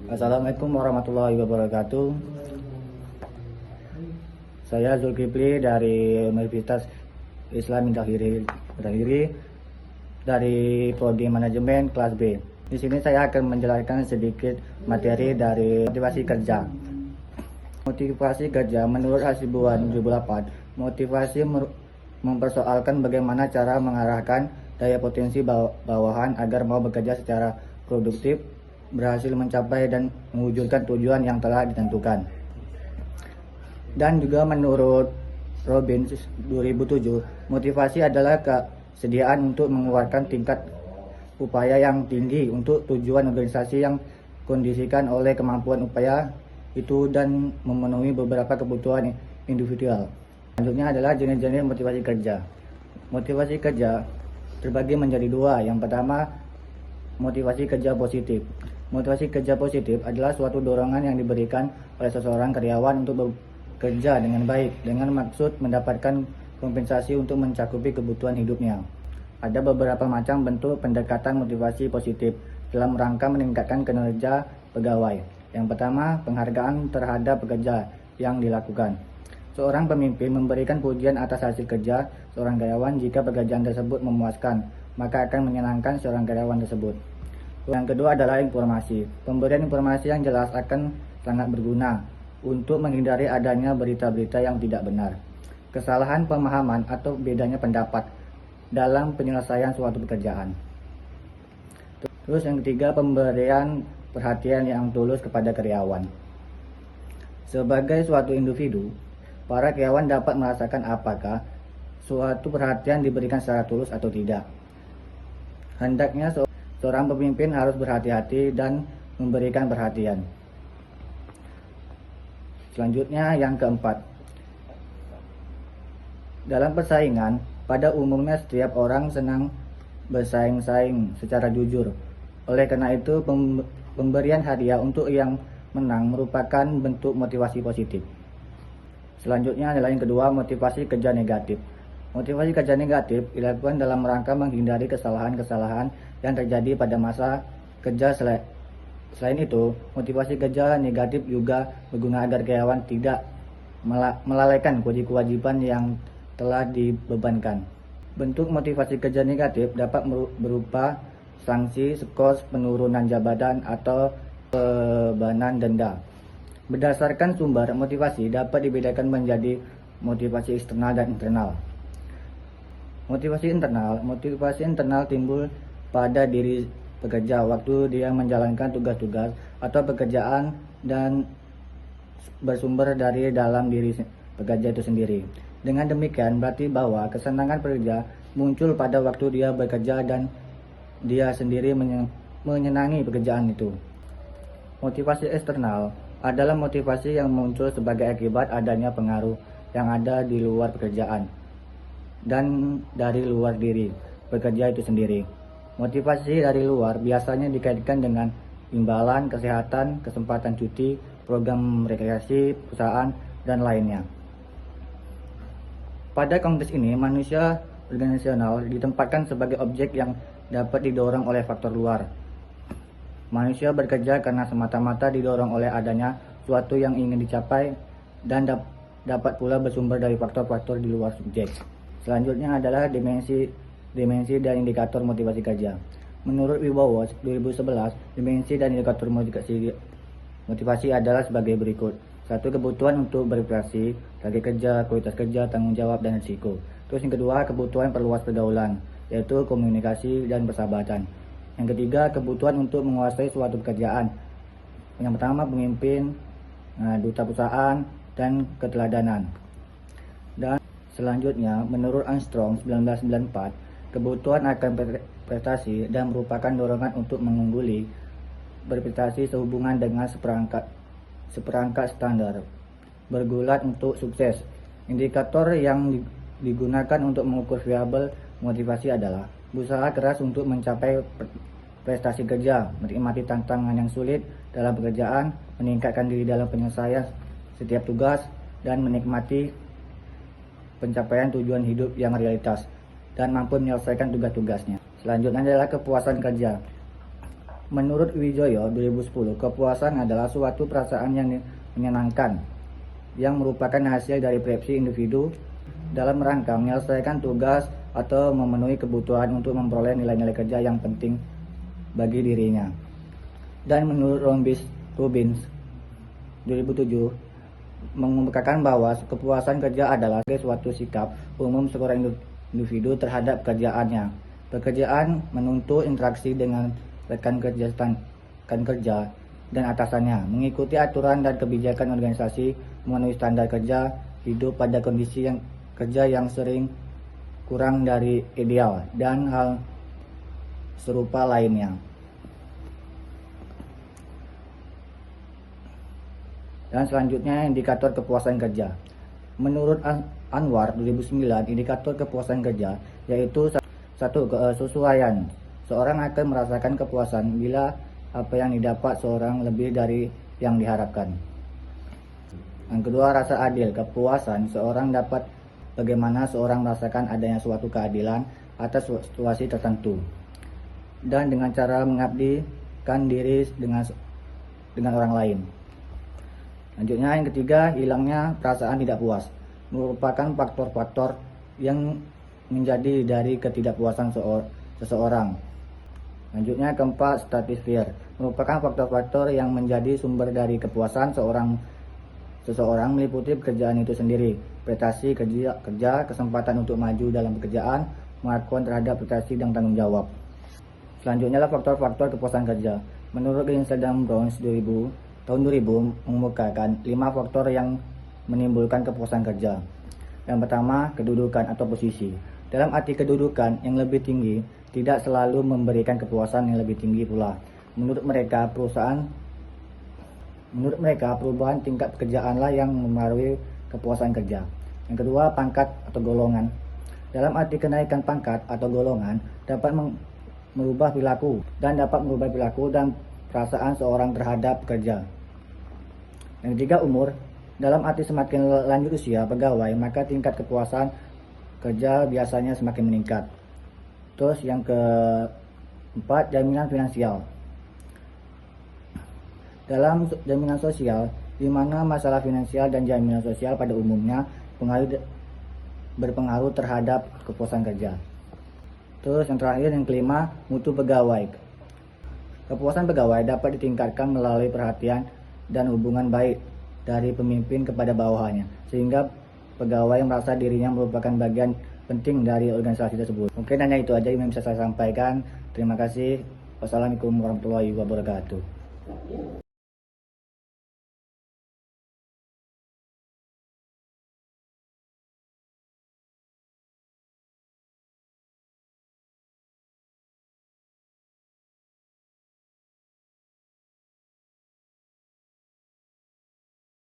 Assalamualaikum warahmatullahi wabarakatuh. Saya Zulkifli dari Universitas Islam Indahiri dari Prodi Manajemen kelas B. Di sini saya akan menjelaskan sedikit materi dari motivasi kerja. Motivasi kerja menurut Hasibuan 2008, motivasi mempersoalkan bagaimana cara mengarahkan daya potensi bawahan agar mau bekerja secara produktif, berhasil mencapai dan mewujudkan tujuan yang telah ditentukan. Dan juga menurut Robbins 2007, motivasi adalah kesediaan untuk mengeluarkan tingkat upaya yang tinggi untuk tujuan organisasi yang kondisikan oleh kemampuan upaya itu dan memenuhi beberapa kebutuhan individual. Selanjutnya adalah jenis-jenis motivasi kerja. Motivasi kerja terbagi menjadi dua. Yang pertama, motivasi kerja positif. Motivasi kerja positif adalah suatu dorongan yang diberikan oleh seseorang karyawan untuk bekerja dengan baik dengan maksud mendapatkan kompensasi untuk mencakupi kebutuhan hidupnya. Ada beberapa macam bentuk pendekatan motivasi positif dalam rangka meningkatkan kinerja pegawai. Yang pertama, penghargaan terhadap pekerja yang dilakukan. Seorang pemimpin memberikan pujian atas hasil kerja seorang karyawan. Jika pekerjaan tersebut memuaskan, maka akan menyenangkan seorang karyawan tersebut. Yang kedua adalah informasi. Pemberian informasi yang jelas akan sangat berguna untuk menghindari adanya berita-berita yang tidak benar, kesalahan pemahaman atau bedanya pendapat dalam penyelesaian suatu pekerjaan. Terus yang ketiga, pemberian perhatian yang tulus kepada karyawan. Sebagai suatu individu, para karyawan dapat merasakan apakah suatu perhatian diberikan secara tulus atau tidak. Hendaknya seorang pemimpin harus berhati-hati dan memberikan perhatian. Selanjutnya yang keempat, dalam persaingan, pada umumnya setiap orang senang bersaing-saing secara jujur. Oleh karena itu, pemberian hadiah untuk yang menang merupakan bentuk motivasi positif. Selanjutnya adalah yang kedua, motivasi kerja negatif. Motivasi kerja negatif dilakukan dalam rangka menghindari kesalahan-kesalahan yang terjadi pada masa kerja. Selain itu, motivasi kerja negatif juga berguna agar karyawan tidak melalaikan kewajiban yang telah dibebankan. Bentuk motivasi kerja negatif dapat berupa sanksi, skors, penurunan jabatan, atau bebanan denda. Berdasarkan sumber, motivasi dapat dibedakan menjadi motivasi eksternal dan internal. Motivasi internal timbul pada diri pekerja waktu dia menjalankan tugas-tugas atau pekerjaan dan bersumber dari dalam diri pekerja itu sendiri. Dengan demikian berarti bahwa kesenangan pekerja muncul pada waktu dia bekerja dan dia sendiri menyenangi pekerjaan itu. Motivasi eksternal adalah motivasi yang muncul sebagai akibat adanya pengaruh yang ada di luar pekerjaan dan dari luar diri pekerja itu sendiri. Motivasi dari luar biasanya dikaitkan dengan imbalan kesehatan, kesempatan cuti, program rekreasi, perusahaan, dan lainnya. Pada konteks ini, manusia organisasional ditempatkan sebagai objek yang dapat didorong oleh faktor luar. Manusia bekerja karena semata-mata didorong oleh adanya suatu yang ingin dicapai dan dapat pula bersumber dari faktor-faktor di luar subjek. Selanjutnya adalah dimensi dan indikator motivasi kerja. Menurut Wibowo 2011, dimensi dan indikator motivasi adalah sebagai berikut. 1. Kebutuhan untuk berprestasi, target kerja, kualitas kerja, tanggung jawab, dan risiko. Terus yang kedua, kebutuhan perluas pergaulan, yaitu komunikasi dan persahabatan. Yang ketiga, kebutuhan untuk menguasai suatu pekerjaan. Yang pertama, pemimpin, duta perusahaan, dan keteladanan. Dan selanjutnya, menurut Armstrong 1994, kebutuhan akan prestasi dan merupakan dorongan untuk mengungguli berprestasi sehubungan dengan seperangkat standar bergulat untuk sukses. Indikator yang digunakan untuk mengukur variabel motivasi adalah berusaha keras untuk mencapai prestasi kerja, menikmati tantangan yang sulit dalam pekerjaan, meningkatkan diri dalam penyelesaian setiap tugas, dan menikmati pencapaian tujuan hidup yang realitas dan mampu menyelesaikan tugas-tugasnya. Selanjutnya adalah kepuasan kerja. Menurut Wijoyo 2010, kepuasan adalah suatu perasaan yang menyenangkan yang merupakan hasil dari persepsi individu dalam rangka menyelesaikan tugas atau memenuhi kebutuhan untuk memperoleh nilai-nilai kerja yang penting bagi dirinya. Dan menurut Robbins 2007 mengemukakan bahwa kepuasan kerja adalah suatu sikap umum seorang individu terhadap pekerjaannya. Pekerjaan menuntut interaksi dengan rekan kerja dan atasannya, mengikuti aturan dan kebijakan organisasi, memenuhi standar kerja, hidup pada kondisi kerja yang sering kurang dari ideal, dan hal serupa lainnya. Dan selanjutnya indikator kepuasan kerja. Menurut Anwar 2009, indikator kepuasan kerja yaitu satu, kesesuaian. Seorang akan merasakan kepuasan bila apa yang didapat seorang lebih dari yang diharapkan. Yang kedua, rasa adil. Kepuasan seorang dapat bagaimana seorang merasakan adanya suatu keadilan atas situasi tertentu dan dengan cara mengabdikan diri dengan orang lain. Selanjutnya yang ketiga, hilangnya perasaan tidak puas. Merupakan faktor-faktor yang menjadi dari ketidakpuasan seseorang. Selanjutnya keempat, statisfer. Merupakan faktor-faktor yang menjadi sumber dari kepuasan seseorang meliputi pekerjaan itu sendiri, prestasi kerja, kesempatan untuk maju dalam pekerjaan, pengakuan terhadap prestasi dan tanggung jawab. Selanjutnya adalah faktor-faktor kepuasan kerja. Menurut Greensill dan Browns tahun 2000 mengemukakan 5 faktor yang menimbulkan kepuasan kerja. Yang pertama, kedudukan atau posisi. Dalam arti kedudukan yang lebih tinggi tidak selalu memberikan kepuasan yang lebih tinggi pula. Menurut mereka, perubahan tingkat pekerjaanlah yang mempengaruhi kepuasan kerja. Yang kedua, pangkat atau golongan. Dalam arti kenaikan pangkat atau golongan dapat merubah perilaku dan perasaan seorang terhadap pekerja. Yang ketiga, umur. Dalam arti semakin lanjut usia pegawai, maka tingkat kepuasan kerja biasanya semakin meningkat. Terus yang keempat, jaminan finansial. Dalam jaminan sosial, di mana masalah finansial dan jaminan sosial pada umumnya berpengaruh terhadap kepuasan kerja. Terus yang terakhir, yang kelima, mutu pegawai. Kepuasan pegawai dapat ditingkatkan melalui perhatian dan hubungan baik dari pemimpin kepada bawahannya, sehingga pegawai merasa dirinya merupakan bagian penting dari organisasi tersebut. Mungkin hanya itu aja yang bisa saya sampaikan. Terima kasih. Wassalamualaikum warahmatullahi wabarakatuh.